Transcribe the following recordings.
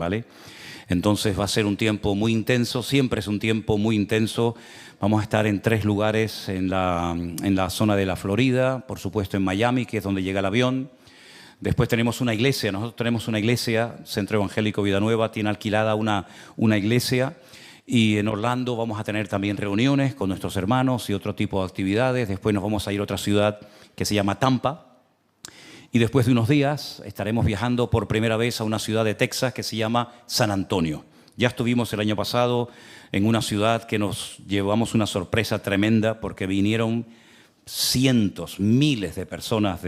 ¿vale? Entonces va a ser un tiempo muy intenso, siempre es un tiempo muy intenso. Vamos a estar en 3 lugares en la zona de la Florida, por supuesto en Miami, que es donde llega el avión. Después tenemos una iglesia, nosotros tenemos una iglesia, Centro Evangélico Vida Nueva, tiene alquilada una iglesia. Y en Orlando vamos a tener también reuniones con nuestros hermanos y otro tipo de actividades. Después nos vamos a ir a otra ciudad que se llama Tampa. Y después de unos días estaremos viajando por primera vez a una ciudad de Texas que se llama San Antonio. Ya estuvimos el año pasado en una ciudad que nos llevamos una sorpresa tremenda porque vinieron cientos, miles de personas,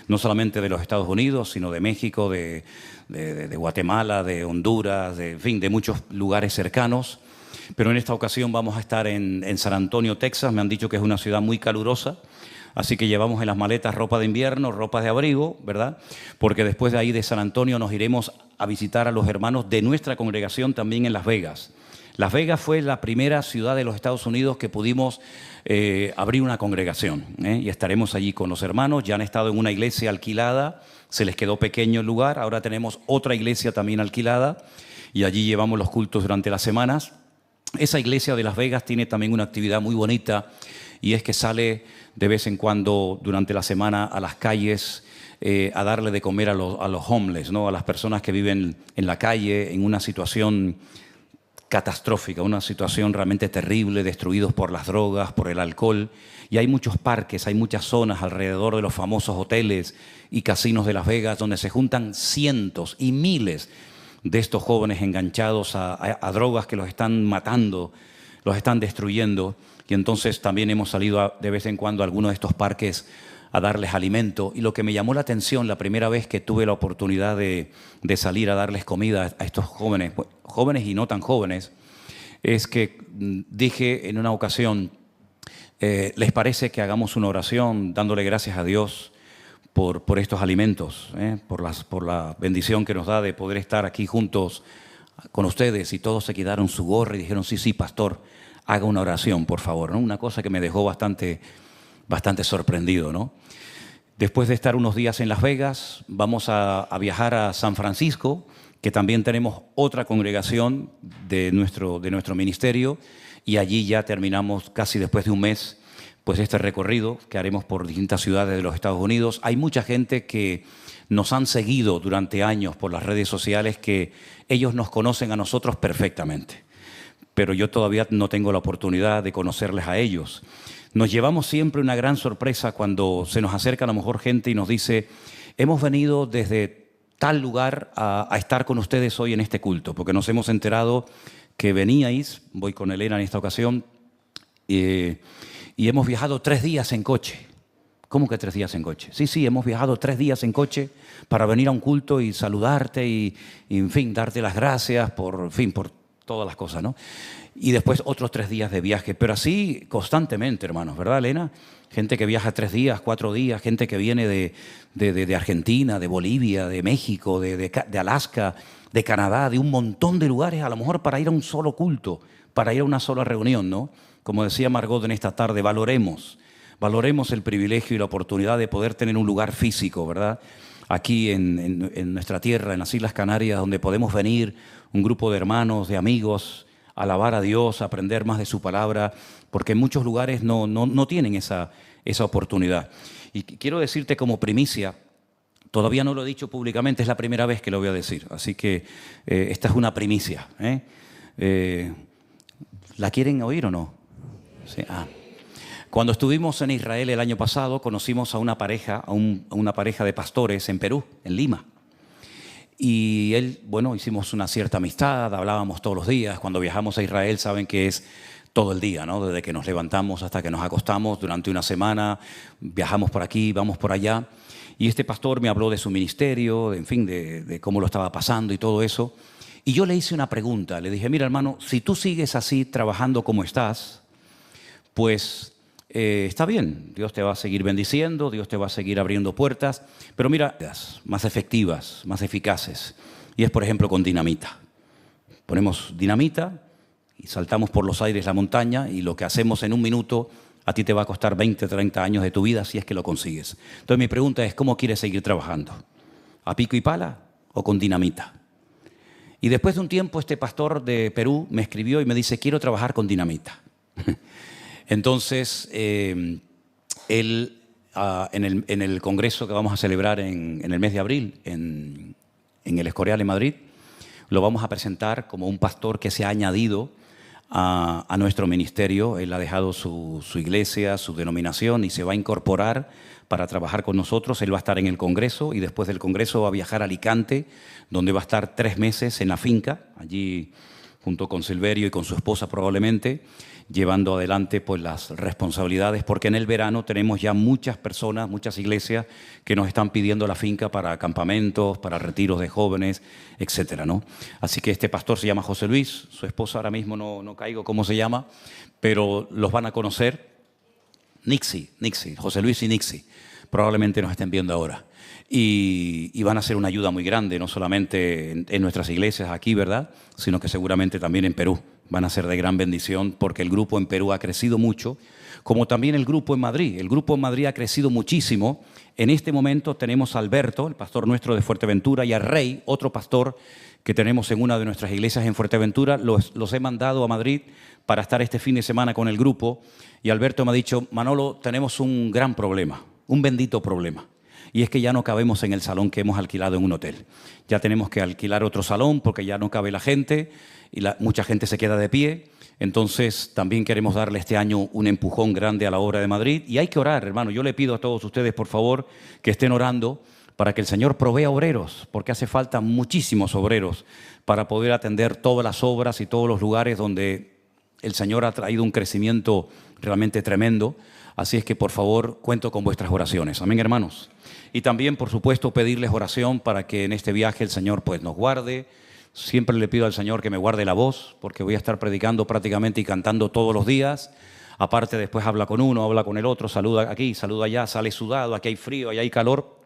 no solamente de los Estados Unidos, sino de México, de Guatemala, de Honduras, en fin, de muchos lugares cercanos. Pero en esta ocasión vamos a estar en San Antonio, Texas. Me han dicho que es una ciudad muy calurosa. Así que llevamos en las maletas ropa de invierno, ropa de abrigo, ¿verdad? Porque después de ahí de San Antonio nos iremos a visitar a los hermanos de nuestra congregación también en Las Vegas. Las Vegas fue la primera ciudad de los Estados Unidos que pudimos abrir una congregación, y estaremos allí con los hermanos. Ya han estado en una iglesia alquilada, se les quedó pequeño el lugar, ahora tenemos otra iglesia también alquilada y allí llevamos los cultos durante las semanas. Esa iglesia de Las Vegas tiene también una actividad muy bonita y es que sale de vez en cuando durante la semana a las calles a darle de comer a los homeless, ¿no? A las personas que viven en la calle en una situación catastrófica, una situación realmente terrible, destruidos por las drogas, por el alcohol. Y hay muchos parques, hay muchas zonas alrededor de los famosos hoteles y casinos de Las Vegas donde se juntan cientos y miles de estos jóvenes enganchados a drogas que los están matando, los están destruyendo. Y entonces también hemos salido de vez en cuando a algunos de estos parques a darles alimento. Y lo que me llamó la atención la primera vez que tuve la oportunidad de salir a darles comida a estos jóvenes, jóvenes y no tan jóvenes, es que dije en una ocasión, ¿les parece que hagamos una oración dándole gracias a Dios por estos alimentos, por la bendición que nos da de poder estar aquí juntos con ustedes? Y todos se quedaron su gorra y dijeron, sí, pastor, haga una oración, por favor, ¿no? Una cosa que me dejó bastante sorprendido, ¿no? Después de estar unos días en Las Vegas, vamos a viajar a San Francisco, que también tenemos otra congregación de nuestro ministerio, y allí ya terminamos casi después de un mes pues este recorrido que haremos por distintas ciudades de los Estados Unidos. Hay mucha gente que nos han seguido durante años por las redes sociales, que ellos nos conocen a nosotros perfectamente, pero yo todavía no tengo la oportunidad de conocerles a ellos. Nos llevamos siempre una gran sorpresa cuando se nos acerca a lo mejor gente y nos dice, hemos venido desde tal lugar a estar con ustedes hoy en este culto, porque nos hemos enterado que veníais, voy con Elena en esta ocasión, y hemos viajado 3 días en coche. ¿Cómo que 3 días en coche? Sí, hemos viajado 3 días en coche para venir a un culto y saludarte y en fin, darte las gracias por todas las cosas, ¿no? Y después otros 3 días de viaje, pero así constantemente, hermanos, ¿verdad, Elena? Gente que viaja 3 días, 4 días, gente que viene de Argentina, de Bolivia, de México, de Alaska, de Canadá, de un montón de lugares, a lo mejor para ir a un solo culto, para ir a una sola reunión, ¿no? Como decía Margot en esta tarde, valoremos el privilegio y la oportunidad de poder tener un lugar físico, ¿verdad? Aquí en nuestra tierra, en las Islas Canarias, donde podemos venir un grupo de hermanos, de amigos, a alabar a Dios, a aprender más de su palabra, porque en muchos lugares no tienen esa oportunidad. Y quiero decirte como primicia, todavía no lo he dicho públicamente, es la primera vez que lo voy a decir, así que esta es una primicia. ¿La quieren oír o no? Sí. Cuando estuvimos en Israel el año pasado, conocimos a una pareja, a una pareja de pastores en Perú, en Lima. Y hicimos una cierta amistad, hablábamos todos los días. Cuando viajamos a Israel saben que es todo el día, ¿no? Desde que nos levantamos hasta que nos acostamos, durante una semana, viajamos por aquí, vamos por allá. Y este pastor me habló de su ministerio, en fin, de cómo lo estaba pasando y todo eso. Y yo le hice una pregunta, le dije, mira hermano, si tú sigues así trabajando como estás, pues está bien, Dios te va a seguir bendiciendo, Dios te va a seguir abriendo puertas, pero mira, más efectivas, más eficaces. Y es, por ejemplo, con dinamita. Ponemos dinamita y saltamos por los aires la montaña y lo que hacemos en un minuto a ti te va a costar 20, 30 años de tu vida si es que lo consigues. Entonces mi pregunta es, ¿cómo quieres seguir trabajando? ¿A pico y pala o con dinamita? Y después de un tiempo este pastor de Perú me escribió y me dice, quiero trabajar con dinamita. Entonces, él en el congreso que vamos a celebrar en el mes de abril en el Escorial en Madrid, lo vamos a presentar como un pastor que se ha añadido a nuestro ministerio. Él ha dejado su iglesia, su denominación y se va a incorporar para trabajar con nosotros. Él va a estar en el congreso y después del congreso va a viajar a Alicante, donde va a estar 3 meses en la finca, allí junto con Silverio y con su esposa probablemente, llevando adelante pues las responsabilidades, porque en el verano tenemos ya muchas personas, muchas iglesias que nos están pidiendo la finca para campamentos, para retiros de jóvenes, etcétera, ¿no? Así que este pastor se llama José Luis, su esposa ahora mismo no caigo cómo se llama, pero los van a conocer. Nixie, José Luis y Nixie, probablemente nos estén viendo ahora. Y van a ser una ayuda muy grande, no solamente en nuestras iglesias aquí, ¿verdad?, sino que seguramente también en Perú. Van a ser de gran bendición porque el grupo en Perú ha crecido mucho, como también el grupo en Madrid. El grupo en Madrid ha crecido muchísimo. En este momento tenemos a Alberto, el pastor nuestro de Fuerteventura, y a Rey, otro pastor que tenemos en una de nuestras iglesias en Fuerteventura. Los he mandado a Madrid para estar este fin de semana con el grupo. Y Alberto me ha dicho, Manolo, tenemos un gran problema, un bendito problema. Y es que ya no cabemos en el salón que hemos alquilado en un hotel. Ya tenemos que alquilar otro salón porque ya no cabe la gente y mucha gente se queda de pie. Entonces también queremos darle este año un empujón grande a la obra de Madrid. Y hay que orar, hermano. Yo le pido a todos ustedes, por favor, que estén orando para que el Señor provea obreros, porque hace falta muchísimos obreros para poder atender todas las obras y todos los lugares donde el Señor ha traído un crecimiento realmente tremendo. Así es que, por favor, cuento con vuestras oraciones. Amén, hermanos. Y también, por supuesto, pedirles oración para que en este viaje el Señor pues, nos guarde. Siempre le pido al Señor que me guarde la voz, porque voy a estar predicando prácticamente y cantando todos los días. Aparte, después habla con uno, habla con el otro, saluda aquí, saluda allá, sale sudado, aquí hay frío, allá hay calor.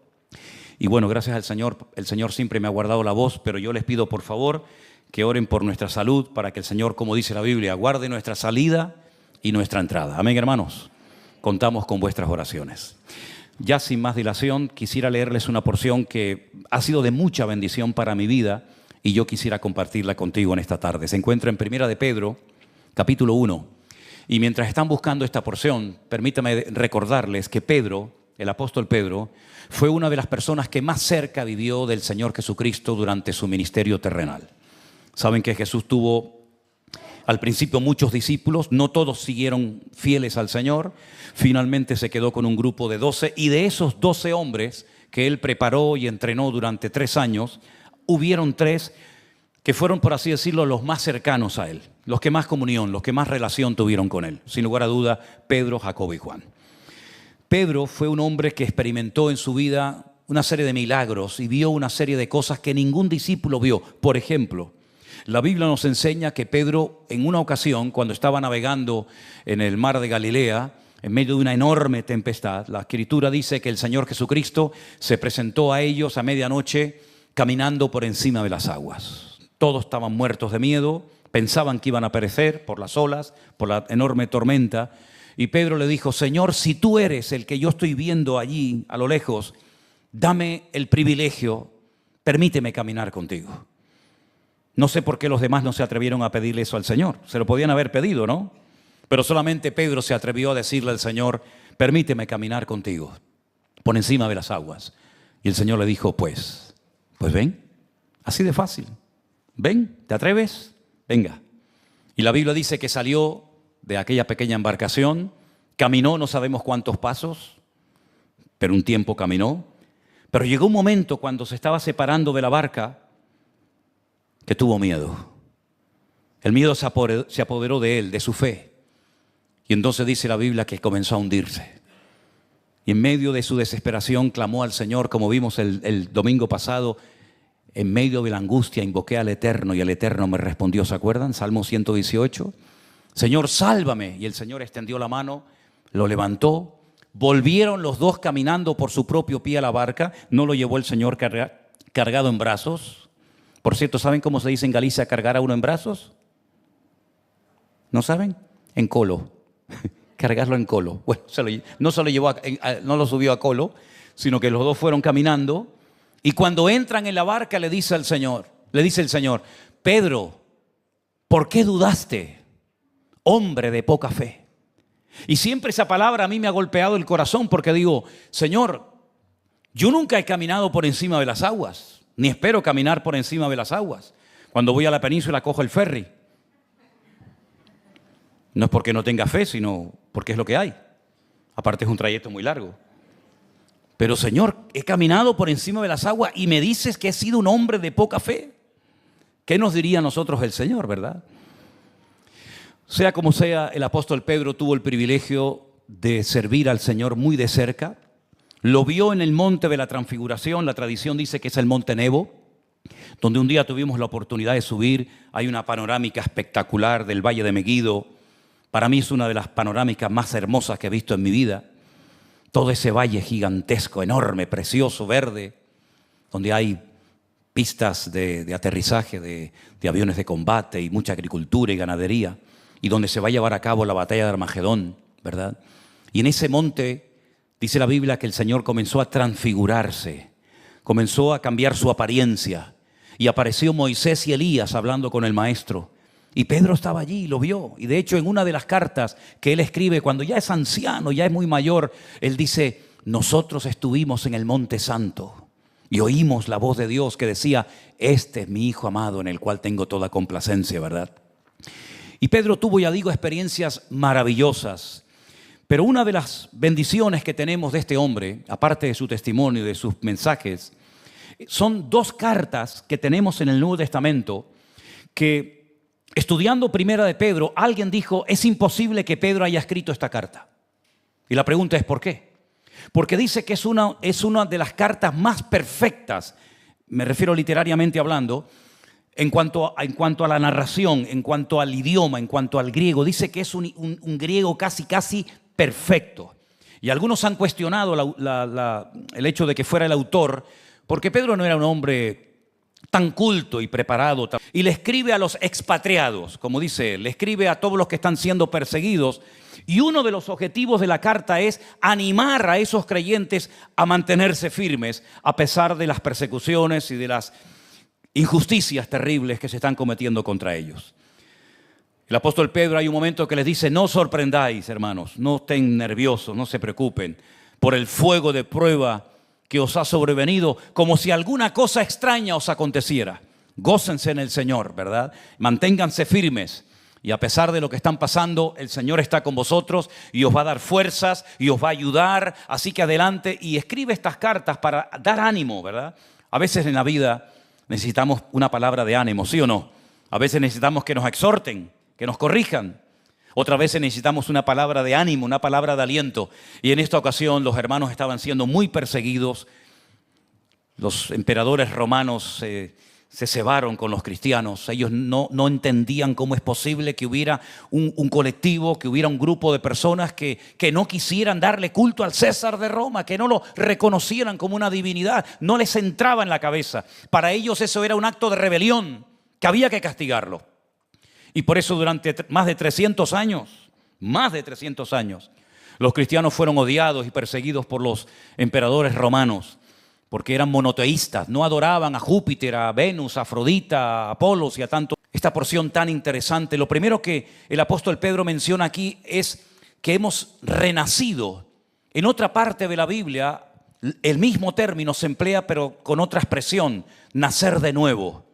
Y bueno, gracias al Señor, el Señor siempre me ha guardado la voz, pero yo les pido, por favor, que oren por nuestra salud, para que el Señor, como dice la Biblia, guarde nuestra salida y nuestra entrada. Amén, hermanos. Contamos con vuestras oraciones. Ya sin más dilación, quisiera leerles una porción que ha sido de mucha bendición para mi vida y yo quisiera compartirla contigo en esta tarde. Se encuentra en Primera de Pedro, capítulo 1. Y mientras están buscando esta porción, permítame recordarles que Pedro, el apóstol Pedro, fue una de las personas que más cerca vivió del Señor Jesucristo durante su ministerio terrenal. Saben que Jesús tuvo al principio muchos discípulos, no todos siguieron fieles al Señor. Finalmente se quedó con un grupo de 12 y de esos 12 hombres que él preparó y entrenó durante 3 años, hubieron 3 que fueron, por así decirlo, los más cercanos a él, los que más comunión, los que más relación tuvieron con él. Sin lugar a duda, Pedro, Jacobo y Juan. Pedro fue un hombre que experimentó en su vida una serie de milagros y vio una serie de cosas que ningún discípulo vio. Por ejemplo, la Biblia nos enseña que Pedro, en una ocasión, cuando estaba navegando en el mar de Galilea, en medio de una enorme tempestad, la Escritura dice que el Señor Jesucristo se presentó a ellos a medianoche caminando por encima de las aguas. Todos estaban muertos de miedo, pensaban que iban a perecer por las olas, por la enorme tormenta. Y Pedro le dijo, Señor, si tú eres el que yo estoy viendo allí a lo lejos, dame el privilegio, permíteme caminar contigo. No sé por qué los demás no se atrevieron a pedirle eso al Señor. Se lo podían haber pedido, ¿no? Pero solamente Pedro se atrevió a decirle al Señor, permíteme caminar contigo por encima de las aguas. Y el Señor le dijo, pues ven, así de fácil. Ven, ¿te atreves? Venga. Y la Biblia dice que salió de aquella pequeña embarcación, caminó no sabemos cuántos pasos, pero un tiempo caminó. Pero llegó un momento cuando se estaba separando de la barca que tuvo miedo. El miedo se apoderó de él, de su fe. Y entonces dice la Biblia que comenzó a hundirse. Y en medio de su desesperación clamó al Señor, como vimos el domingo pasado. En medio de la angustia invoqué al Eterno y el Eterno me respondió. ¿Se acuerdan? Salmo 118. Señor, sálvame. Y el Señor extendió la mano, lo levantó. Volvieron los dos caminando por su propio pie a la barca. No lo llevó el Señor cargado en brazos. Por cierto, ¿saben cómo se dice en Galicia cargar a uno en brazos? ¿No saben? En colo. Cargarlo en colo. Bueno, no lo subió a colo, sino que los dos fueron caminando. Y cuando entran en la barca le dice al Señor, Le dice el Señor: Pedro, ¿por qué dudaste, hombre de poca fe? Y siempre esa palabra a mí me ha golpeado el corazón, porque digo: Señor, yo nunca he caminado por encima de las aguas, ni espero caminar por encima de las aguas. Cuando voy a la península cojo el ferry. No es porque no tenga fe, sino porque es lo que hay. Aparte es un trayecto muy largo. Pero Señor, he caminado por encima de las aguas y me dices que he sido un hombre de poca fe. ¿Qué nos diría a nosotros el Señor, verdad? Sea como sea, el apóstol Pedro tuvo el privilegio de servir al Señor muy de cerca. Lo vio en el monte de la Transfiguración. La tradición dice que es el monte Nebo, donde un día tuvimos la oportunidad de subir. Hay una panorámica espectacular del Valle de Megiddo. Para mí es una de las panorámicas más hermosas que he visto en mi vida. Todo ese valle gigantesco, enorme, precioso, verde, donde hay pistas de aterrizaje de aviones de combate y mucha agricultura y ganadería, y donde se va a llevar a cabo la batalla de Armagedón, ¿verdad? Y en ese monte dice la Biblia que el Señor comenzó a transfigurarse, comenzó a cambiar su apariencia, y apareció Moisés y Elías hablando con el Maestro. Y Pedro estaba allí y lo vio. Y de hecho, en una de las cartas que él escribe, cuando ya es anciano, ya es muy mayor, él dice: nosotros estuvimos en el Monte Santo y oímos la voz de Dios que decía: este es mi Hijo amado en el cual tengo toda complacencia, ¿verdad? Y Pedro tuvo, ya digo, experiencias maravillosas. Pero una de las bendiciones que tenemos de este hombre, aparte de su testimonio y de sus mensajes, son dos cartas que tenemos en el Nuevo Testamento que, estudiando Primera de Pedro, alguien dijo: es imposible que Pedro haya escrito esta carta. Y la pregunta es: ¿por qué? Porque dice que es una de las cartas más perfectas, me refiero literariamente hablando, en cuanto a la narración, en cuanto al idioma, en cuanto al griego. Dice que es un griego casi perfecto. Y algunos han cuestionado el hecho de que fuera el autor, porque Pedro no era un hombre tan culto y preparado, y le escribe a los expatriados, como dice él, le escribe a todos los que están siendo perseguidos, y uno de los objetivos de la carta es animar a esos creyentes a mantenerse firmes a pesar de las persecuciones y de las injusticias terribles que se están cometiendo contra ellos. El apóstol Pedro, hay un momento que les dice: no os sorprendáis, hermanos, no estén nerviosos, no se preocupen por el fuego de prueba que os ha sobrevenido, como si alguna cosa extraña os aconteciera. Gócense en el Señor, ¿verdad? Manténganse firmes. Y a pesar de lo que están pasando, el Señor está con vosotros y os va a dar fuerzas y os va a ayudar. Así que adelante, y escribe estas cartas para dar ánimo, ¿verdad? A veces en la vida necesitamos una palabra de ánimo, ¿sí o no? A veces necesitamos que nos exhorten, que nos corrijan. Otras veces necesitamos una palabra de ánimo, una palabra de aliento. Y en esta ocasión los hermanos estaban siendo muy perseguidos. Los emperadores romanos se cebaron con los cristianos. Ellos no entendían cómo es posible que hubiera un colectivo, que hubiera un grupo de personas que no quisieran darle culto al César de Roma, que no lo reconocieran como una divinidad. No les entraba en la cabeza. Para ellos eso era un acto de rebelión, que había que castigarlo. Y por eso durante más de 300 años, los cristianos fueron odiados y perseguidos por los emperadores romanos, porque eran monoteístas, no adoraban a Júpiter, a Venus, a Afrodita, a Apolos y a tanto. Esta porción tan interesante, lo primero que el apóstol Pedro menciona aquí es que hemos renacido. En otra parte de la Biblia, el mismo término se emplea, pero con otra expresión: nacer de nuevo.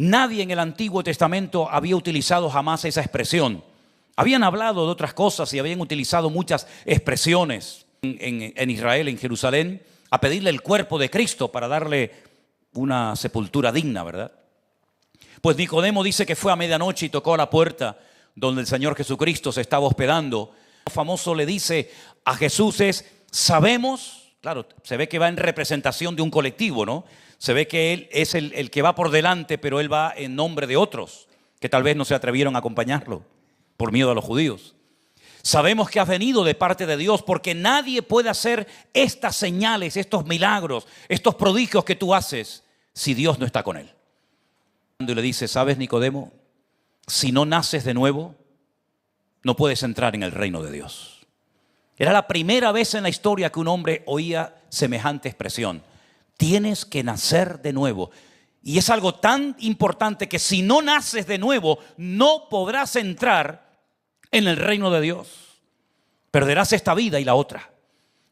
Nadie en el Antiguo Testamento había utilizado jamás esa expresión. Habían hablado de otras cosas y habían utilizado muchas expresiones en Israel, en Jerusalén, a pedirle el cuerpo de Cristo para darle una sepultura digna, ¿verdad? Pues Nicodemo dice que fue a medianoche y tocó a la puerta donde el Señor Jesucristo se estaba hospedando. El famoso le dice a Jesús sabemos, claro, se ve que va en representación de un colectivo, ¿no? Se ve que él es el que va por delante, pero él va en nombre de otros que tal vez no se atrevieron a acompañarlo por miedo a los judíos. Sabemos que has venido de parte de Dios, porque nadie puede hacer estas señales, estos milagros, estos prodigios que tú haces si Dios no está con él. Y le dice: ¿sabes, Nicodemo? Si no naces de nuevo, no puedes entrar en el reino de Dios. Era la primera vez en la historia que un hombre oía semejante expresión. Tienes que nacer de nuevo. Y es algo tan importante que si no naces de nuevo, no podrás entrar en el reino de Dios. Perderás esta vida y la otra.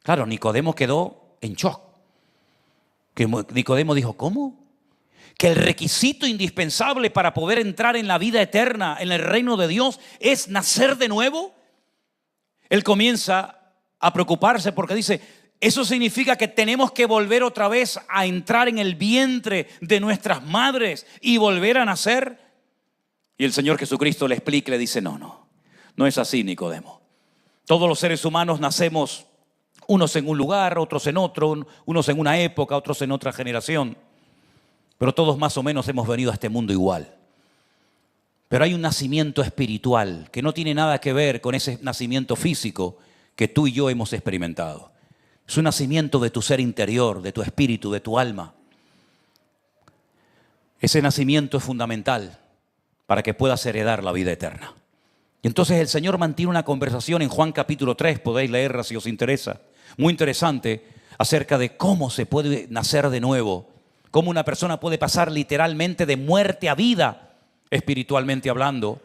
Claro, Nicodemo quedó en shock. Que Nicodemo dijo, ¿cómo? Que el requisito indispensable para poder entrar en la vida eterna, en el reino de Dios, es nacer de nuevo. Él comienza a preocuparse porque dice, eso significa que tenemos que volver otra vez a entrar en el vientre de nuestras madres y volver a nacer. Y el Señor Jesucristo le explica y le dice, no es así, Nicodemo. Todos los seres humanos nacemos, unos en un lugar, otros en otro, unos en una época, otros en otra generación. Pero todos más o menos hemos venido a este mundo igual. Pero hay un nacimiento espiritual que no tiene nada que ver con ese nacimiento físico que tú y yo hemos experimentado. Es un nacimiento de tu ser interior, de tu espíritu, de tu alma. Ese nacimiento es fundamental para que puedas heredar la vida eterna. Y entonces el Señor mantiene una conversación en Juan capítulo 3, podéis leerla si os interesa, muy interesante, acerca de cómo se puede nacer de nuevo, cómo una persona puede pasar literalmente de muerte a vida, espiritualmente hablando,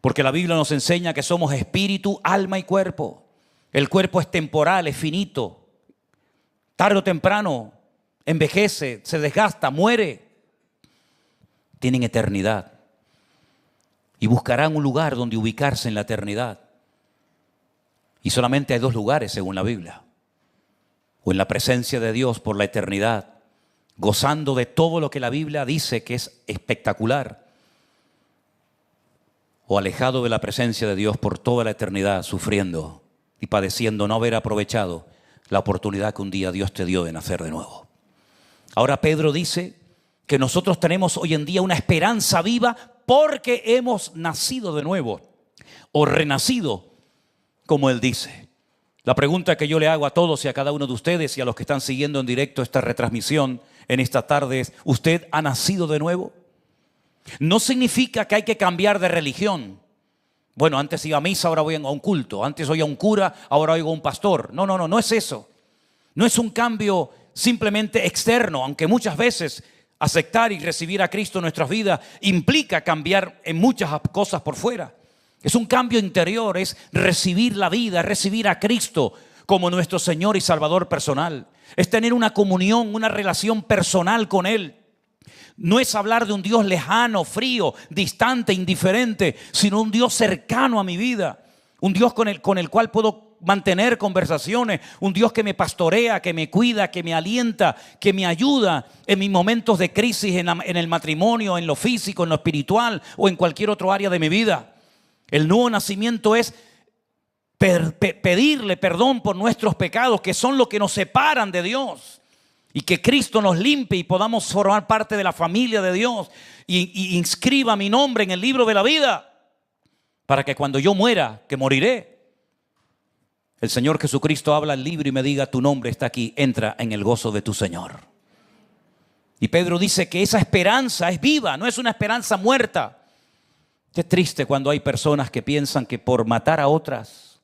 porque la Biblia nos enseña que somos espíritu, alma y cuerpo. El cuerpo es temporal, es finito. Tarde o temprano envejece, se desgasta, muere. Tienen eternidad y buscarán un lugar donde ubicarse en la eternidad. Y solamente hay dos lugares según la Biblia: o en la presencia de Dios por la eternidad, gozando de todo lo que la Biblia dice que es espectacular, o alejado de la presencia de Dios por toda la eternidad, sufriendo y padeciendo no haber aprovechado la oportunidad que un día Dios te dio de nacer de nuevo. Ahora Pedro dice que nosotros tenemos hoy en día una esperanza viva porque hemos nacido de nuevo o renacido, como él dice. La pregunta que yo le hago a todos y a cada uno de ustedes y a los que están siguiendo en directo esta retransmisión en esta tarde es: ¿usted ha nacido de nuevo? No significa que hay que cambiar de religión. Bueno, antes iba a misa, ahora voy a un culto. Antes oía a un cura, ahora oigo a un pastor. No es eso. No es un cambio simplemente externo, aunque muchas veces aceptar y recibir a Cristo en nuestras vidas implica cambiar en muchas cosas por fuera. Es un cambio interior, es recibir la vida, recibir a Cristo como nuestro Señor y Salvador personal. Es tener una comunión, una relación personal con Él. No es hablar de un Dios lejano, frío, distante, indiferente, sino un Dios cercano a mi vida. Un Dios con el cual puedo mantener conversaciones. Un Dios que me pastorea, que me cuida, que me alienta, que me ayuda en mis momentos de crisis, en el matrimonio, en lo físico, en lo espiritual o en cualquier otro área de mi vida. El nuevo nacimiento es pedirle perdón por nuestros pecados, que son los que nos separan de Dios. Y que Cristo nos limpie y podamos formar parte de la familia de Dios. Y inscriba mi nombre en el libro de la vida. Para que cuando yo muera, que moriré, el Señor Jesucristo habla al libro y me diga: tu nombre está aquí, entra en el gozo de tu Señor. Y Pedro dice que esa esperanza es viva, no es una esperanza muerta. Qué triste cuando hay personas que piensan que por matar a otras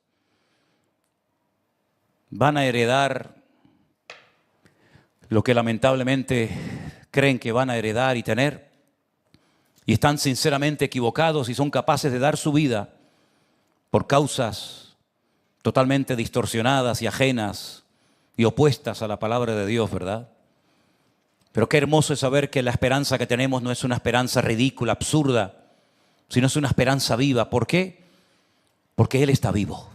van a heredar lo que lamentablemente creen que van a heredar y tener. Y están sinceramente equivocados y son capaces de dar su vida por causas totalmente distorsionadas y ajenas y opuestas a la palabra de Dios, ¿verdad? Pero qué hermoso es saber que la esperanza que tenemos no es una esperanza ridícula, absurda, sino es una esperanza viva. ¿Por qué? Porque Él está vivo.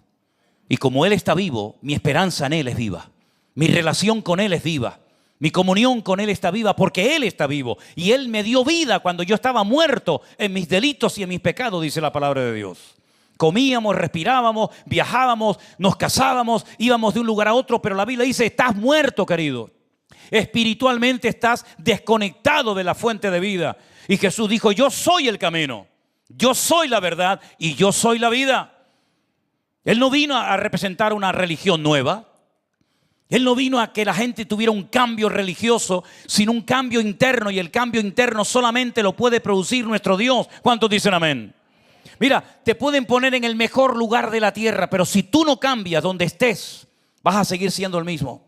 Y como Él está vivo, mi esperanza en Él es viva. Mi relación con Él es viva. Mi comunión con Él está viva porque Él está vivo. Y Él me dio vida cuando yo estaba muerto en mis delitos y en mis pecados, dice la palabra de Dios. Comíamos, respirábamos, viajábamos, nos casábamos, íbamos de un lugar a otro, pero la Biblia dice: estás muerto, querido. Espiritualmente estás desconectado de la fuente de vida. Y Jesús dijo: yo soy el camino, yo soy la verdad y yo soy la vida. Él no vino a representar una religión nueva. Él no vino a que la gente tuviera un cambio religioso, sino un cambio interno, y el cambio interno solamente lo puede producir nuestro Dios. ¿Cuántos dicen amén? Mira, te pueden poner en el mejor lugar de la tierra, pero si tú no cambias donde estés, vas a seguir siendo el mismo.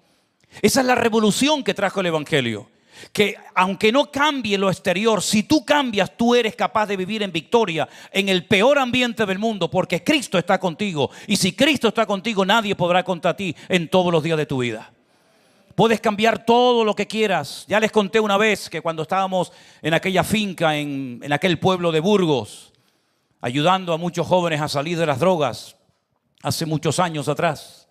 Esa es la revolución que trajo el Evangelio. Que aunque no cambie lo exterior, si tú cambias, tú eres capaz de vivir en victoria en el peor ambiente del mundo, porque Cristo está contigo. Y si Cristo está contigo, nadie podrá contra ti en todos los días de tu vida. Puedes cambiar todo lo que quieras. Ya les conté una vez que cuando estábamos en aquella finca, en aquel pueblo de Burgos, ayudando a muchos jóvenes a salir de las drogas, hace muchos años atrás,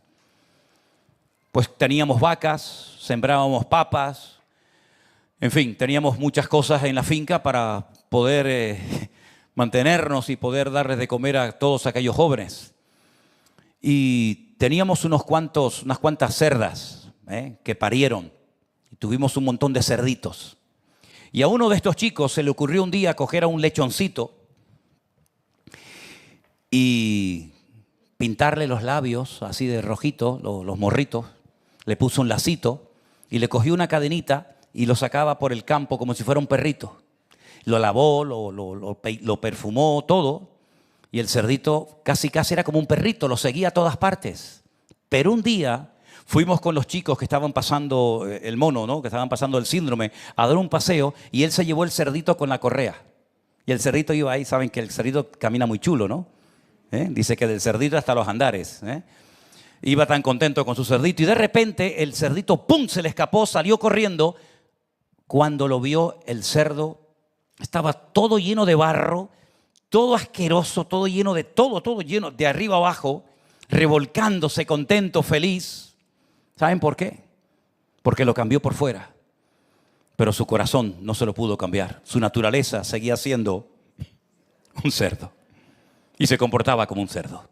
pues teníamos vacas, sembrábamos papas, en fin, teníamos muchas cosas en la finca para poder mantenernos y poder darles de comer a todos aquellos jóvenes. Y teníamos unas cuantas cerdas que parieron. Y tuvimos un montón de cerditos. Y a uno de estos chicos se le ocurrió un día coger a un lechoncito y pintarle los labios así de rojito, los morritos. Le puso un lacito y le cogió una cadenita y lo sacaba por el campo como si fuera un perrito. Lo lavó, lo perfumó, todo. Y el cerdito casi era como un perrito, lo seguía a todas partes. Pero un día fuimos con los chicos que estaban pasando el mono, ¿no? Que estaban pasando el síndrome, a dar un paseo, y él se llevó el cerdito con la correa. Y el cerdito iba ahí, saben que el cerdito camina muy chulo, ¿no? Dice que del cerdito hasta los andares. Iba tan contento con su cerdito y de repente el cerdito, ¡pum!, se le escapó, salió corriendo. Cuando lo vio, el cerdo estaba todo lleno de barro, todo asqueroso, todo lleno de arriba abajo, revolcándose, contento, feliz. ¿Saben por qué? Porque lo cambió por fuera, pero su corazón no se lo pudo cambiar. Su naturaleza seguía siendo un cerdo y se comportaba como un cerdo.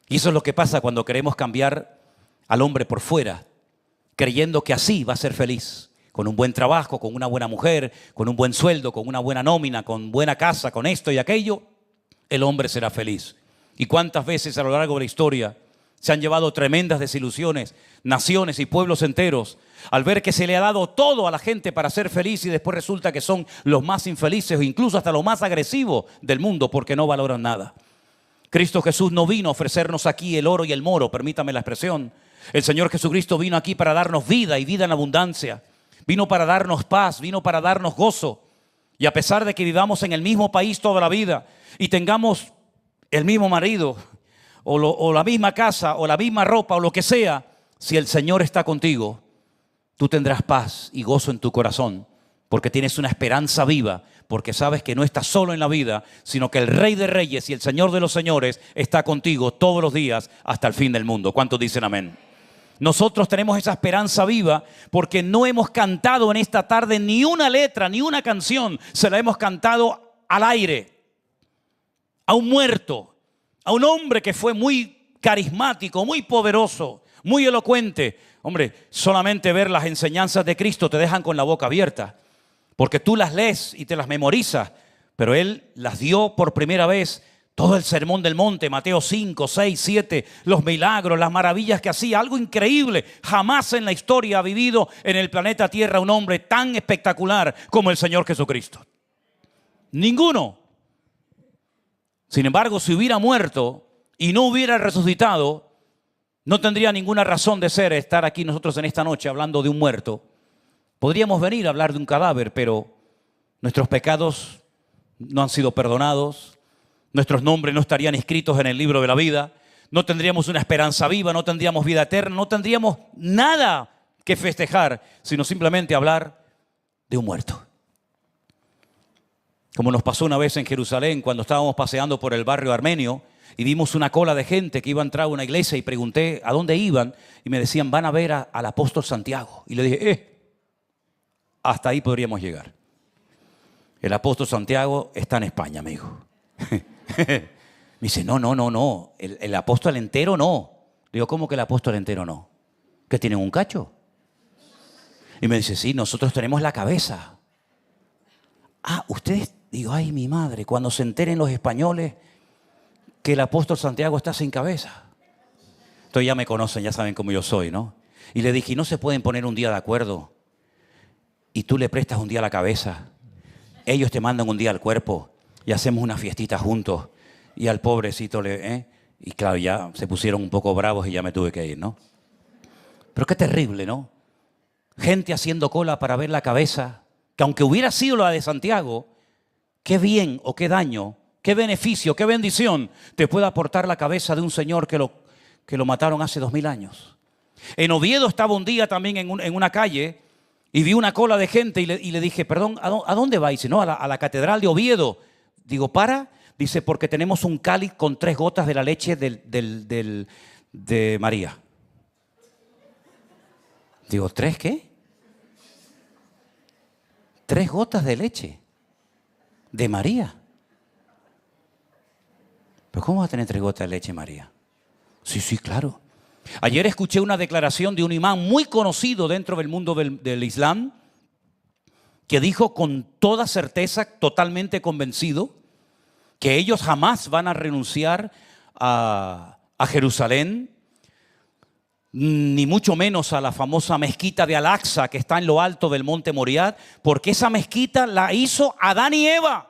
Y eso es lo que pasa cuando queremos cambiar al hombre por fuera, creyendo que así va a ser feliz. Con un buen trabajo, con una buena mujer, con un buen sueldo, con una buena nómina, con buena casa, con esto y aquello, el hombre será feliz. ¿Y cuántas veces a lo largo de la historia se han llevado tremendas desilusiones, naciones y pueblos enteros, al ver que se le ha dado todo a la gente para ser feliz y después resulta que son los más infelices o incluso hasta los más agresivos del mundo porque no valoran nada? Cristo Jesús no vino a ofrecernos aquí el oro y el moro, permítame la expresión. El Señor Jesucristo vino aquí para darnos vida y vida en abundancia. Vino para darnos paz, vino para darnos gozo. Y a pesar de que vivamos en el mismo país toda la vida y tengamos el mismo marido o la misma casa o la misma ropa o lo que sea, si el Señor está contigo, tú tendrás paz y gozo en tu corazón porque tienes una esperanza viva, porque sabes que no estás solo en la vida, sino que el Rey de Reyes y el Señor de los Señores está contigo todos los días hasta el fin del mundo. ¿Cuántos dicen amén? Nosotros tenemos esa esperanza viva porque no hemos cantado en esta tarde ni una letra, ni una canción. Se la hemos cantado al aire, a un muerto, a un hombre que fue muy carismático, muy poderoso, muy elocuente. Hombre, solamente ver las enseñanzas de Cristo te dejan con la boca abierta, porque tú las lees y te las memorizas, pero Él las dio por primera vez. Todo el sermón del monte, Mateo 5, 6, 7, los milagros, las maravillas que hacía, algo increíble. Jamás en la historia ha vivido en el planeta Tierra un hombre tan espectacular como el Señor Jesucristo. Ninguno. Sin embargo, si hubiera muerto y no hubiera resucitado, no tendría ninguna razón de ser estar aquí nosotros en esta noche hablando de un muerto. Podríamos venir a hablar de un cadáver, pero nuestros pecados no han sido perdonados. Nuestros nombres no estarían escritos en el libro de la vida. No tendríamos una esperanza viva, no tendríamos vida eterna, no tendríamos nada que festejar, sino simplemente hablar de un muerto. Como nos pasó una vez en Jerusalén cuando estábamos paseando por el barrio armenio y vimos una cola de gente que iba a entrar a una iglesia y pregunté a dónde iban y me decían van a ver al apóstol Santiago. Y le dije, hasta ahí podríamos llegar. El apóstol Santiago está en España, amigo. Me dice, no, el apóstol entero no. Le digo, ¿cómo que el apóstol entero no? ¿Que tienen un cacho? Y me dice, sí, nosotros tenemos la cabeza. Ah, ustedes, digo, ay, mi madre, cuando se enteren los españoles que el apóstol Santiago está sin cabeza. Entonces ya me conocen, ya saben cómo yo soy, ¿no? Y le dije, ¿y no se pueden poner un día de acuerdo? Y tú le prestas un día la cabeza. Ellos te mandan un día al cuerpo. Y hacemos una fiestita juntos. Y al pobrecito y claro, ya se pusieron un poco bravos y ya me tuve que ir, ¿no? Pero qué terrible, ¿no? gente haciendo cola para ver la cabeza, que aunque hubiera sido la de Santiago, qué bien o qué daño, qué beneficio, qué bendición te puede aportar la cabeza de un señor que lo mataron hace 2000 años. En Oviedo estaba un día también en una calle y vi una cola de gente y le dije, perdón, ¿a dónde va? Y dice, no, a la catedral de Oviedo. Digo, ¿para? Dice, porque tenemos un cáliz con 3 gotas de la leche de María. Digo, ¿3 qué? 3 gotas de leche de María. ¿Pero cómo va a tener 3 gotas de leche María? Sí, claro. Ayer escuché una declaración de un imán muy conocido dentro del mundo del Islam, que dijo con toda certeza, totalmente convencido, que ellos jamás van a renunciar a Jerusalén, ni mucho menos a la famosa mezquita de Al-Aqsa que está en lo alto del monte Moriah, porque esa mezquita la hizo Adán y Eva.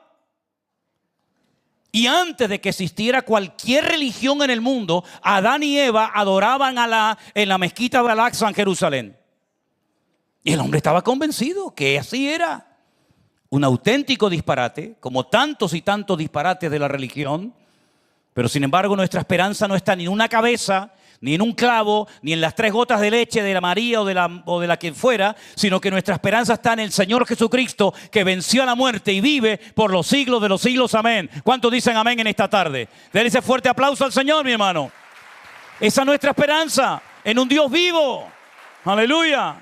Y antes de que existiera cualquier religión en el mundo, Adán y Eva adoraban en la mezquita de Al-Aqsa en Jerusalén. Y el hombre estaba convencido que así era. Un auténtico disparate, como tantos y tantos disparates de la religión. Pero sin embargo nuestra esperanza no está ni en una cabeza, ni en un clavo, ni en las 3 gotas de leche de la María o de la que fuera, sino que nuestra esperanza está en el Señor Jesucristo, que venció a la muerte y vive por los siglos de los siglos. Amén. ¿Cuántos dicen amén en esta tarde? Denle ese fuerte aplauso al Señor, mi hermano. Esa es nuestra esperanza, en un Dios vivo. Aleluya.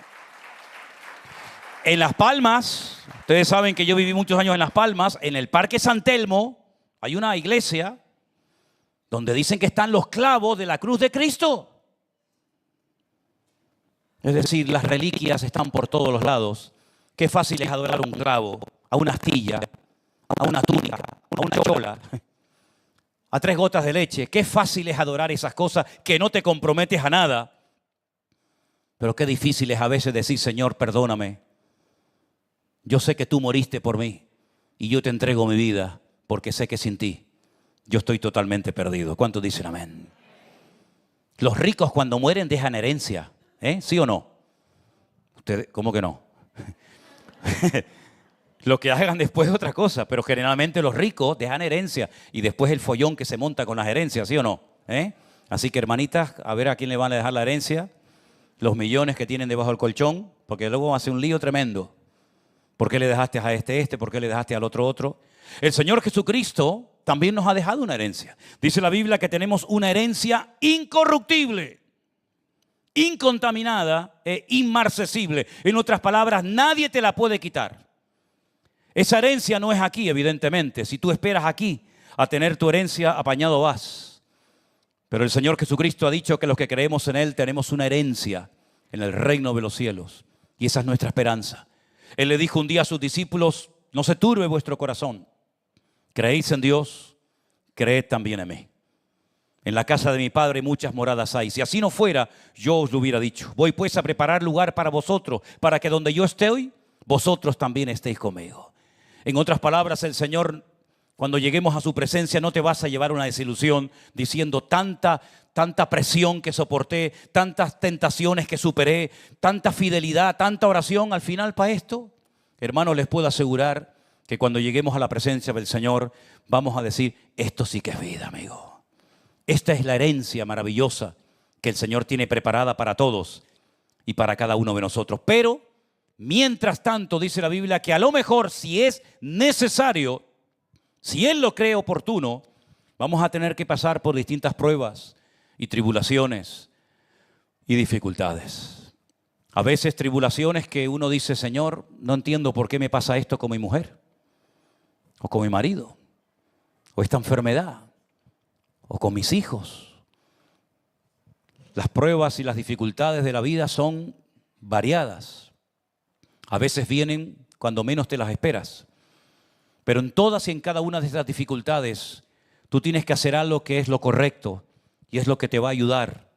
En Las Palmas, ustedes saben que yo viví muchos años en Las Palmas, en el Parque San Telmo hay una iglesia donde dicen que están los clavos de la cruz de Cristo. Es decir, las reliquias están por todos los lados. Qué fácil es adorar un clavo, a una astilla, a una túnica, a una chola, a 3 gotas de leche. Qué fácil es adorar esas cosas que no te comprometes a nada. Pero qué difícil es a veces decir, Señor, perdóname. Yo sé que tú moriste por mí y yo te entrego mi vida porque sé que sin ti yo estoy totalmente perdido. ¿Cuántos dicen amén? Los ricos cuando mueren dejan herencia, ¿sí o no? ¿Ustedes, cómo que no? Lo que hagan después es otra cosa, pero generalmente los ricos dejan herencia y después el follón que se monta con las herencias, ¿sí o no? Así que hermanitas, a ver a quién le van a dejar la herencia, los millones que tienen debajo del colchón, porque luego va a ser un lío tremendo. ¿Por qué le dejaste a este? ¿Por qué le dejaste al otro? El Señor Jesucristo también nos ha dejado una herencia. Dice la Biblia que tenemos una herencia incorruptible, incontaminada e inmarcesible. En otras palabras, nadie te la puede quitar. Esa herencia no es aquí, evidentemente. Si tú esperas aquí a tener tu herencia, apañado vas. Pero el Señor Jesucristo ha dicho que los que creemos en Él tenemos una herencia en el reino de los cielos. Y esa es nuestra esperanza. Él le dijo un día a sus discípulos, no se turbe vuestro corazón. Creéis en Dios, creed también en mí. En la casa de mi Padre muchas moradas hay. Si así no fuera, yo os lo hubiera dicho. Voy pues a preparar lugar para vosotros, para que donde yo esté hoy, vosotros también estéis conmigo. En otras palabras, el Señor, cuando lleguemos a su presencia, no te vas a llevar una desilusión diciendo tanta presión que soporté, tantas tentaciones que superé, tanta fidelidad, tanta oración al final para esto. Hermanos, les puedo asegurar que cuando lleguemos a la presencia del Señor, vamos a decir, esto sí que es vida, amigo. Esta es la herencia maravillosa que el Señor tiene preparada para todos y para cada uno de nosotros. Pero, mientras tanto, dice la Biblia que a lo mejor, si es necesario, si Él lo cree oportuno, vamos a tener que pasar por distintas pruebas y tribulaciones y dificultades. A veces tribulaciones que uno dice, Señor, no entiendo por qué me pasa esto con mi mujer, o con mi marido, o esta enfermedad, o con mis hijos. Las pruebas y las dificultades de la vida son variadas. A veces vienen cuando menos te las esperas. Pero en todas y en cada una de estas dificultades, tú tienes que hacer algo que es lo correcto y es lo que te va a ayudar.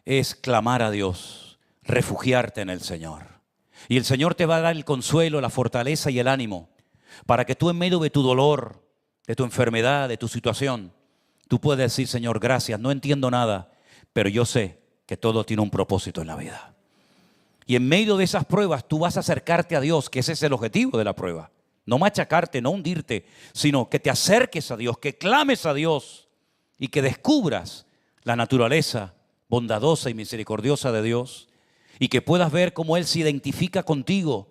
Es clamar a Dios, refugiarte en el Señor. Y el Señor te va a dar el consuelo, la fortaleza y el ánimo para que tú en medio de tu dolor, de tu enfermedad, de tu situación, tú puedes decir, Señor, gracias, no entiendo nada, pero yo sé que todo tiene un propósito en la vida. Y en medio de esas pruebas tú vas a acercarte a Dios, que ese es el objetivo de la prueba. No machacarte, no hundirte, sino que te acerques a Dios, que clames a Dios y que descubras la naturaleza bondadosa y misericordiosa de Dios y que puedas ver cómo Él se identifica contigo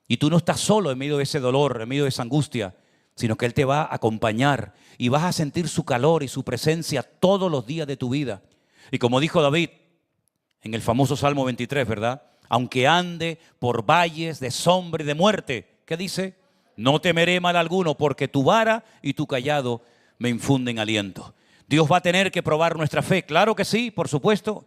y tú no estás solo en medio de ese dolor, en medio de esa angustia, sino que Él te va a acompañar y vas a sentir su calor y su presencia todos los días de tu vida. Y como dijo David en el famoso Salmo 23, ¿verdad? Aunque ande por valles de sombra y de muerte, ¿qué dice? No temeré mal alguno, porque tu vara y tu cayado me infunden aliento. Dios va a tener que probar nuestra fe, claro que sí, por supuesto.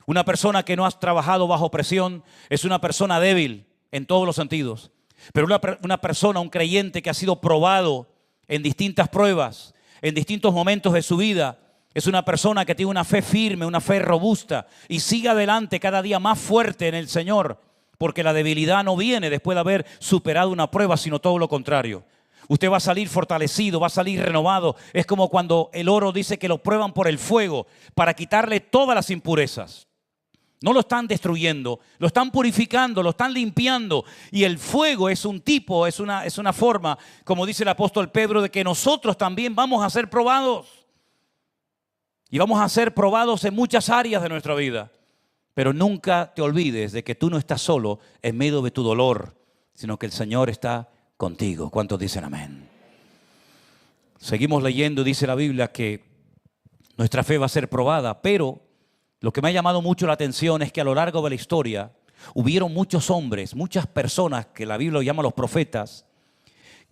Una persona que no ha trabajado bajo presión es una persona débil en todos los sentidos. Pero una persona, un creyente que ha sido probado en distintas pruebas, en distintos momentos de su vida, es una persona que tiene una fe firme, una fe robusta y sigue adelante cada día más fuerte en el Señor, porque la debilidad no viene después de haber superado una prueba, sino todo lo contrario. Usted va a salir fortalecido, va a salir renovado. Es como cuando el oro dice que lo prueban por el fuego para quitarle todas las impurezas. No lo están destruyendo, lo están purificando, lo están limpiando. Y el fuego es un tipo, es una forma, como dice el apóstol Pedro, de que nosotros también vamos a ser probados. Y vamos a ser probados en muchas áreas de nuestra vida. Pero nunca te olvides de que tú no estás solo en medio de tu dolor, sino que el Señor está contigo. ¿Cuántos dicen amén? Seguimos leyendo, dice la Biblia que nuestra fe va a ser probada, pero lo que me ha llamado mucho la atención es que a lo largo de la historia hubieron muchos hombres, muchas personas que la Biblia llama los profetas,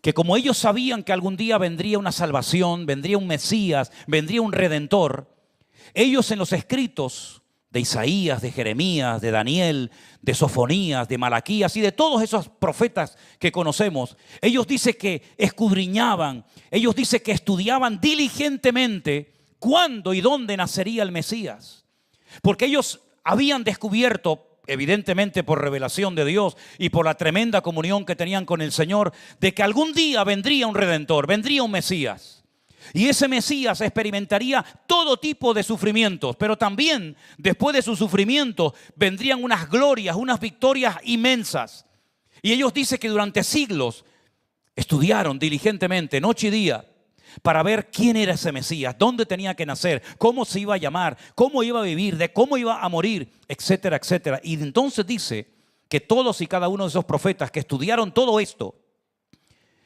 que como ellos sabían que algún día vendría una salvación, vendría un Mesías, vendría un Redentor, ellos en los escritos de Isaías, de Jeremías, de Daniel, de Sofonías, de Malaquías y de todos esos profetas que conocemos, ellos dicen que escudriñaban, ellos dicen que estudiaban diligentemente cuándo y dónde nacería el Mesías. Porque ellos habían descubierto, evidentemente por revelación de Dios y por la tremenda comunión que tenían con el Señor, de que algún día vendría un Redentor, vendría un Mesías. Y ese Mesías experimentaría todo tipo de sufrimientos, pero también después de su sufrimiento vendrían unas glorias, unas victorias inmensas. Y ellos dicen que durante siglos estudiaron diligentemente, noche y día, para ver quién era ese Mesías, dónde tenía que nacer, cómo se iba a llamar, cómo iba a vivir, de cómo iba a morir, etcétera, etcétera. Y entonces dice que todos y cada uno de esos profetas que estudiaron todo esto,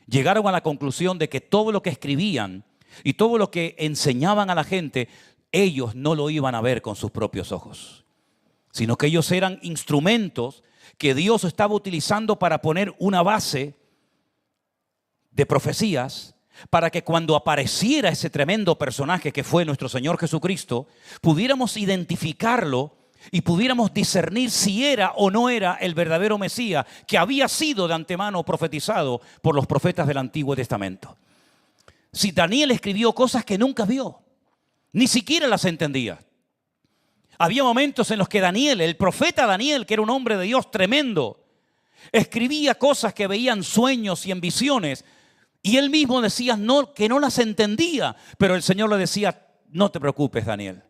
llegaron a la conclusión de que todo lo que escribían y todo lo que enseñaban a la gente, ellos no lo iban a ver con sus propios ojos, sino que ellos eran instrumentos que Dios estaba utilizando para poner una base de profecías, para que cuando apareciera ese tremendo personaje que fue nuestro Señor Jesucristo, pudiéramos identificarlo y pudiéramos discernir si era o no era el verdadero Mesías que había sido de antemano profetizado por los profetas del Antiguo Testamento. Si Daniel escribió cosas que nunca vio, ni siquiera las entendía. Había momentos en los que Daniel, el profeta Daniel, que era un hombre de Dios tremendo, escribía cosas que veía en sueños y en visiones. Y él mismo decía que no las entendía, pero el Señor le decía, no te preocupes, Daniel,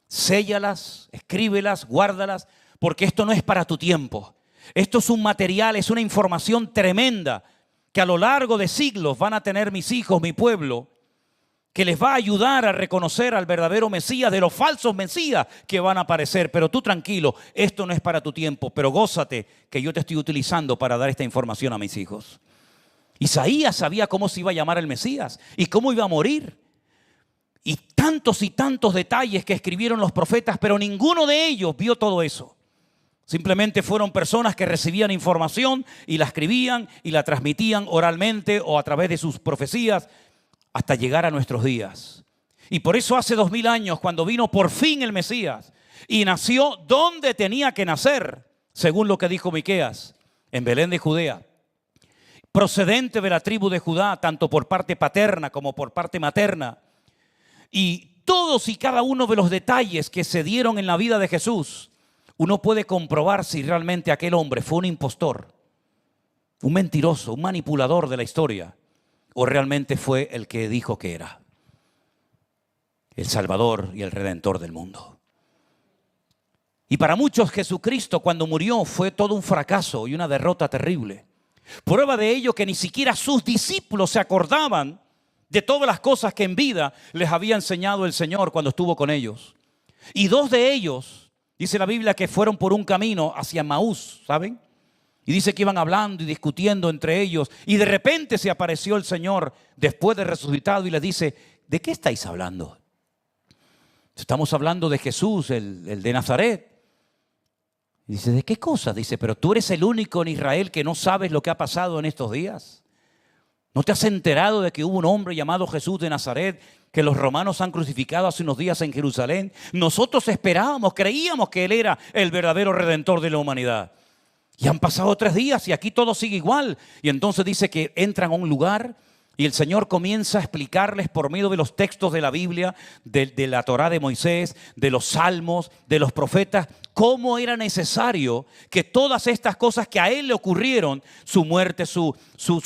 séllalas, escríbelas, guárdalas, porque esto no es para tu tiempo. Esto es un material, es una información tremenda que a lo largo de siglos van a tener mis hijos, mi pueblo, que les va a ayudar a reconocer al verdadero Mesías de los falsos Mesías que van a aparecer. Pero tú tranquilo, esto no es para tu tiempo, pero gózate que yo te estoy utilizando para dar esta información a mis hijos. Isaías sabía cómo se iba a llamar el Mesías y cómo iba a morir. Y tantos detalles que escribieron los profetas, pero ninguno de ellos vio todo eso. Simplemente fueron personas que recibían información y la escribían y la transmitían oralmente o a través de sus profecías hasta llegar a nuestros días. Y por eso hace 2000 años, cuando vino por fin el Mesías y nació donde tenía que nacer, según lo que dijo Miqueas, en Belén de Judea, procedente de la tribu de Judá, tanto por parte paterna como por parte materna. Y todos y cada uno de los detalles que se dieron en la vida de Jesús, uno puede comprobar si realmente aquel hombre fue un impostor, un mentiroso, un manipulador de la historia, o realmente fue el que dijo que era el Salvador y el Redentor del mundo. Y para muchos Jesucristo cuando murió fue todo un fracaso y una derrota terrible. Prueba de ello que ni siquiera sus discípulos se acordaban de todas las cosas que en vida les había enseñado el Señor cuando estuvo con ellos. Y dos de ellos, dice la Biblia, que fueron por un camino hacia Maús, ¿saben? Y dice que iban hablando y discutiendo entre ellos. Y de repente se apareció el Señor después de resucitado y les dice, ¿de qué estáis hablando? Estamos hablando de Jesús, el de Nazaret. Y dice, ¿de qué cosa? Dice, pero tú eres el único en Israel que no sabes lo que ha pasado en estos días. ¿No te has enterado de que hubo un hombre llamado Jesús de Nazaret que los romanos han crucificado hace unos días en Jerusalén? Nosotros esperábamos, creíamos que Él era el verdadero redentor de la humanidad. Y han pasado 3 días y aquí todo sigue igual. Y entonces dice que entran a un lugar y el Señor comienza a explicarles por medio de los textos de la Biblia, de la Torá de Moisés, de los salmos, de los profetas, cómo era necesario que todas estas cosas que a Él le ocurrieron, su muerte, su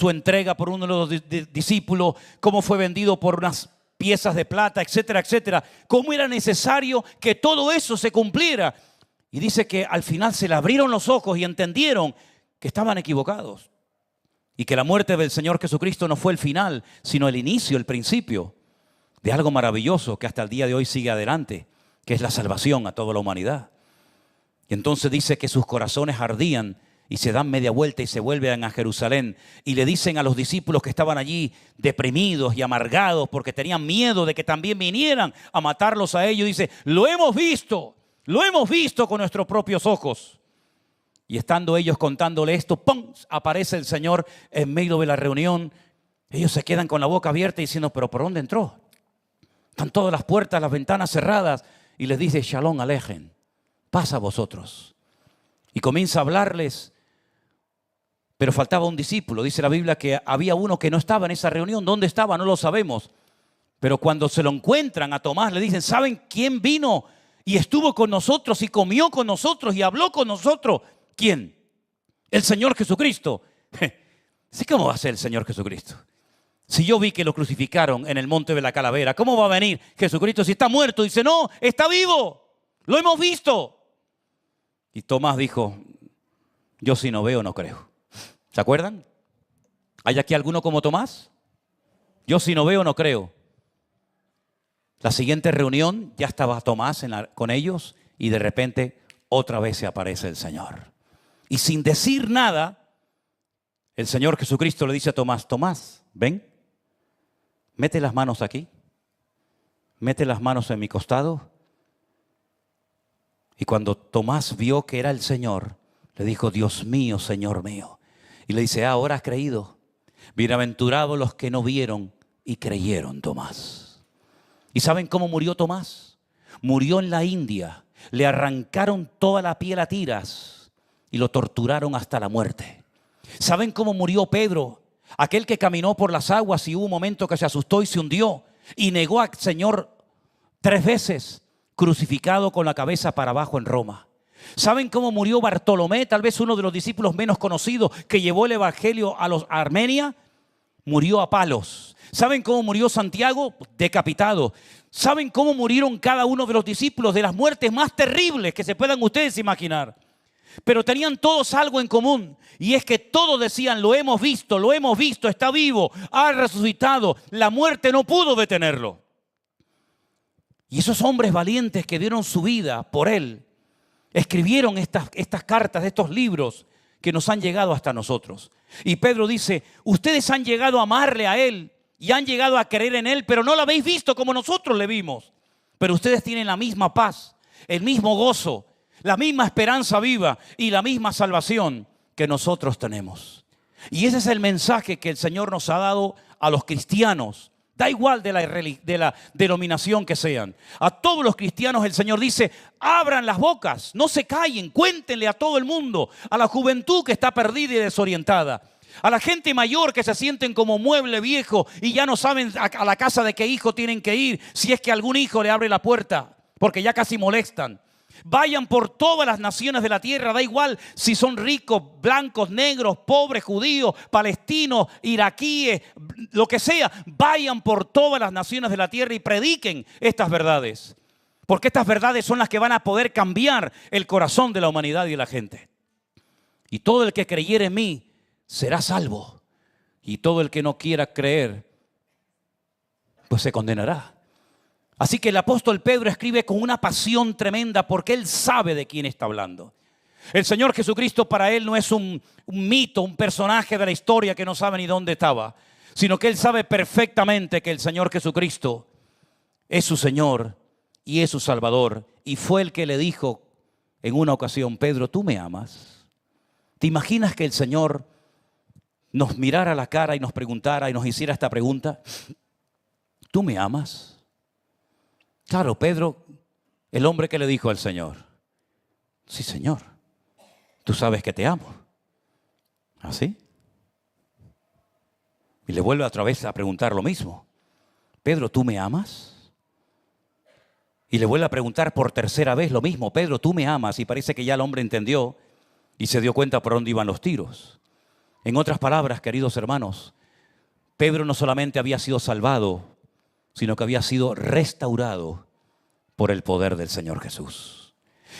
entrega por uno de los discípulos, cómo fue vendido por unas piezas de plata, etcétera, etcétera, cómo era necesario que todo eso se cumpliera. Y dice que al final se le abrieron los ojos y entendieron que estaban equivocados. Y que la muerte del Señor Jesucristo no fue el final, sino el inicio, el principio de algo maravilloso que hasta el día de hoy sigue adelante, que es la salvación a toda la humanidad. Y entonces dice que sus corazones ardían y se dan media vuelta y se vuelven a Jerusalén. Y le dicen a los discípulos que estaban allí deprimidos y amargados porque tenían miedo de que también vinieran a matarlos a ellos. Dice, lo hemos visto con nuestros propios ojos. Y estando ellos contándole esto, ¡pum!, aparece el Señor en medio de la reunión. Ellos se quedan con la boca abierta diciendo, ¿pero por dónde entró? Están todas las puertas, las ventanas cerradas. Y les dice, Shalom Alejem, pasa a vosotros. Y comienza a hablarles, pero faltaba un discípulo. Dice la Biblia que había uno que no estaba en esa reunión. ¿Dónde estaba? No lo sabemos. Pero cuando se lo encuentran a Tomás, le dicen, ¿saben quién vino y estuvo con nosotros y comió con nosotros y habló con nosotros? ¿Quién? El Señor Jesucristo. ¿Cómo va a ser el Señor Jesucristo? Si yo vi que lo crucificaron en el monte de la calavera, ¿cómo va a venir Jesucristo si está muerto? Dice, no, está vivo. Lo hemos visto. Y Tomás dijo, yo si no veo, no creo. ¿Se acuerdan? ¿Hay aquí alguno como Tomás? Yo si no veo, no creo. La siguiente reunión ya estaba Tomás con ellos y de repente otra vez se aparece el Señor. Y sin decir nada, el Señor Jesucristo le dice a Tomás, Tomás, ven, mete las manos aquí, mete las manos en mi costado. Y cuando Tomás vio que era el Señor, le dijo, Dios mío, Señor mío. Y le dice, ahora has creído. Bienaventurados los que no vieron y creyeron, Tomás. ¿Y saben cómo murió Tomás? Murió en la India. Le arrancaron toda la piel a tiras y lo torturaron hasta la muerte. ¿Saben cómo murió Pedro? Aquel que caminó por las aguas y hubo un momento que se asustó y se hundió y negó al Señor 3 veces, crucificado con la cabeza para abajo en Roma. ¿Saben cómo murió Bartolomé? Tal vez uno de los discípulos menos conocidos que llevó el evangelio a Armenia. Murió a palos. ¿Saben cómo murió Santiago? Decapitado. ¿Saben cómo murieron cada uno de los discípulos? De las muertes más terribles que se puedan ustedes imaginar. Pero tenían todos algo en común. Y es que todos decían, lo hemos visto, está vivo, ha resucitado. La muerte no pudo detenerlo. Y esos hombres valientes que dieron su vida por Él, escribieron estas cartas, estos libros que nos han llegado hasta nosotros. Y Pedro dice, ustedes han llegado a amarle a Él y han llegado a creer en Él, pero no lo habéis visto como nosotros le vimos. Pero ustedes tienen la misma paz, el mismo gozo, la misma esperanza viva y la misma salvación que nosotros tenemos. Y ese es el mensaje que el Señor nos ha dado a los cristianos. Da igual de la denominación que sean. A todos los cristianos el Señor dice, abran las bocas, no se callen, cuéntenle a todo el mundo, a la juventud que está perdida y desorientada, a la gente mayor que se sienten como mueble viejo y ya no saben a la casa de qué hijo tienen que ir, si es que algún hijo le abre la puerta, porque ya casi molestan. Vayan por todas las naciones de la tierra, da igual si son ricos, blancos, negros, pobres, judíos, palestinos, iraquíes, lo que sea. Vayan por todas las naciones de la tierra y prediquen estas verdades. Porque estas verdades son las que van a poder cambiar el corazón de la humanidad y de la gente. Y todo el que creyere en mí será salvo. Y todo el que no quiera creer, pues se condenará. Así que el apóstol Pedro escribe con una pasión tremenda porque él sabe de quién está hablando. El Señor Jesucristo para él no es un mito, un personaje de la historia que no sabe ni dónde estaba, sino que él sabe perfectamente que el Señor Jesucristo es su Señor y es su Salvador. Y fue el que le dijo en una ocasión: Pedro, ¿tú me amas? ¿Te imaginas que el Señor nos mirara a la cara y nos preguntara y nos hiciera esta pregunta? ¿Tú me amas? Claro, Pedro, el hombre que le dijo al Señor: sí, Señor, tú sabes que te amo. ¿Así? Y le vuelve otra vez a preguntar lo mismo: Pedro, ¿tú me amas? Y le vuelve a preguntar por tercera vez lo mismo: Pedro, ¿tú me amas? Y parece que ya el hombre entendió y se dio cuenta por dónde iban los tiros. En otras palabras, queridos hermanos, Pedro no solamente había sido salvado, sino que había sido restaurado por el poder del Señor Jesús.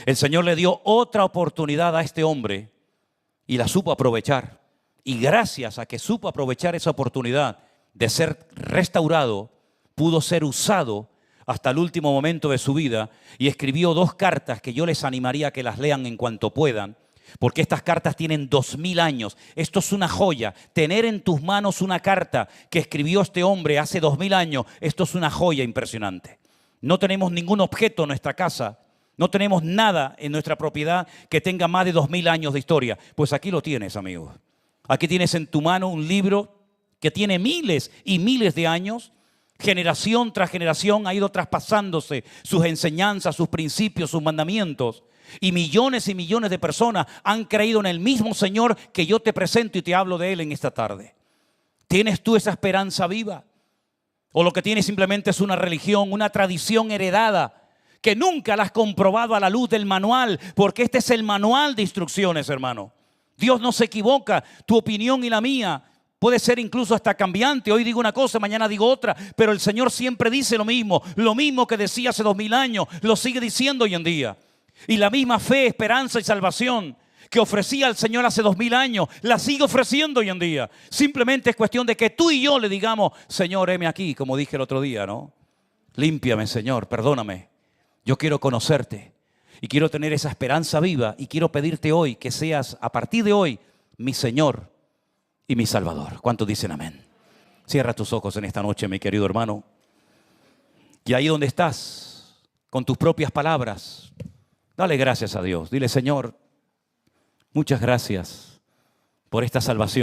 El Señor le dio otra oportunidad a este hombre y la supo aprovechar. Y gracias a que supo aprovechar esa oportunidad de ser restaurado, pudo ser usado hasta el último momento de su vida, y escribió 2 cartas que yo les animaría a que las lean en cuanto puedan, porque estas cartas tienen 2000 años. Esto es una joya. Tener en tus manos una carta que escribió este hombre hace 2000 años, esto es una joya impresionante. No tenemos ningún objeto en nuestra casa, no tenemos nada en nuestra propiedad que tenga más de 2000 años de historia. Pues aquí lo tienes, amigos. Aquí tienes en tu mano un libro que tiene miles y miles de años. Generación tras generación ha ido traspasándose sus enseñanzas, sus principios, sus mandamientos. Y millones de personas han creído en el mismo Señor que yo te presento y te hablo de Él en esta tarde. ¿Tienes tú esa esperanza viva? ¿O lo que tienes simplemente es una religión, una tradición heredada que nunca la has comprobado a la luz del manual? Porque este es el manual de instrucciones, hermano. Dios no se equivoca. Tu opinión y la mía puede ser incluso hasta cambiante. Hoy digo una cosa, mañana digo otra, pero el Señor siempre dice lo mismo que decía hace 2000 años, lo sigue diciendo hoy en día. Y la misma fe, esperanza y salvación que ofrecía el Señor hace 2000 años, la sigue ofreciendo hoy en día. Simplemente es cuestión de que tú y yo le digamos: Señor, heme aquí, como dije el otro día, ¿no? Límpiame, Señor, perdóname. Yo quiero conocerte y quiero tener esa esperanza viva, y quiero pedirte hoy que seas, a partir de hoy, mi Señor y mi Salvador. ¿Cuántos dicen amén? Cierra tus ojos en esta noche, mi querido hermano. Y ahí donde estás, con tus propias palabras, dale gracias a Dios. Dile: Señor, muchas gracias por esta salvación.